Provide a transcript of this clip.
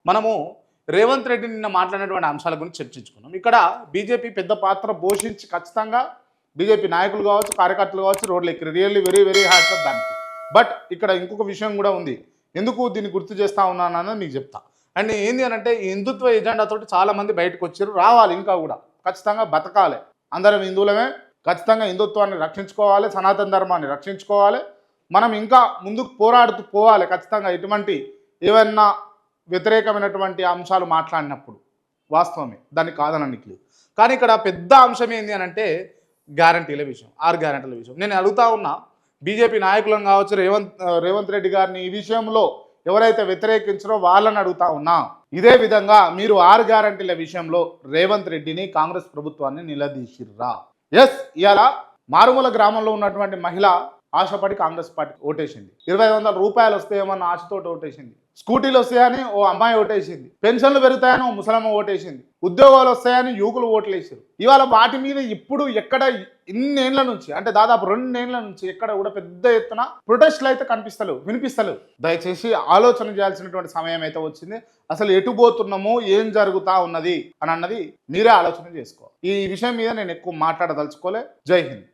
మనము రేవంత్ రెడ్డి నిన్న మాట్లాడినటువంటి అంశాల గురించి చర్చించుకున్నాం. ఇక్కడ బీజేపీ పెద్ద పాత్ర పోషించి ఖచ్చితంగా బీజేపీ నాయకులు కావచ్చు, కార్యకర్తలు కావచ్చు రోడ్లు ఎక్కి really very very hats off దానికి. బట్ ఇక్కడ ఇంకొక విషయం కూడా ఉంది. ఎందుకు దీన్ని గుర్తు చేస్తా ఉన్నానని మీకు చెప్తా. అండ్ ఏంది అని అంటే ఈ హిందుత్వ ఎజెండాతోటి చాలామంది బయటకు వచ్చారు, రావాలి, ఇంకా కూడా ఖచ్చితంగా బతకాలి. అందరం హిందువులమే, ఖచ్చితంగా హిందుత్వాన్ని రక్షించుకోవాలి, సనాతన ధర్మాన్ని రక్షించుకోవాలి. మనం ఇంకా ముందుకు పోరాడుతూ పోవాలి. ఖచ్చితంగా ఇటువంటి ఏమన్నా వ్యతిరేకమైనటువంటి అంశాలు మాట్లాడినప్పుడు వాస్తవమే, దాన్ని కాదనడానికి లేదు. కానీ ఇక్కడ పెద్ద అంశం ఏంది అని అంటే గ్యారంటీల విషయం, 6 గ్యారంటీల విషయం. నేను అడుగుతా ఉన్నా బీజేపీ నాయకులను కావచ్చు, రేవంత్ రెడ్డి గారిని ఈ విషయంలో ఎవరైతే వ్యతిరేకించారో వాళ్ళని అడుగుతా ఉన్నా. ఇదే విధంగా మీరు 6 గ్యారంటీల విషయంలో రేవంత్ రెడ్డిని, కాంగ్రెస్ ప్రభుత్వాన్ని నిలదీసిర్రా? ఎస్, ఇవాళ మారుమూల గ్రామంలో ఉన్నటువంటి మహిళ ఆశపడి కాంగ్రెస్ పార్టీ ఓటేసింది. 2500 రూపాయలు వస్తాయేమన్న ఆశతో ఓటేసింది. స్కూటీలు వస్తాయని ఓ అమ్మాయి ఓటేసింది. పెన్షన్లు పెరుగుతాయని ఓ ముసలమ్మ ఓటేసింది. ఉద్యోగాలు వస్తాయని యువకులు ఓట్లేసారు. ఇవాళ వాటి మీద ఇప్పుడు ఎక్కడ ఇన్నేళ్ల నుంచి అంటే దాదాపు 2 ఏళ్ల నుంచి ఎక్కడ కూడా పెద్ద ఎత్తున ప్రొటెస్ట్లు అయితే కనిపిస్తలేవు, వినిపిస్తలేవు. దయచేసి ఆలోచన చేయాల్సినటువంటి సమయం అయితే వచ్చింది. అసలు ఎటు పోతున్నామో, ఏం జరుగుతా ఉన్నది అని అన్నది మీరే ఆలోచన చేసుకోవాలి. ఈ విషయం మీద నేను ఎక్కువ మాట్లాడదలుచుకోలే. జై హింద్.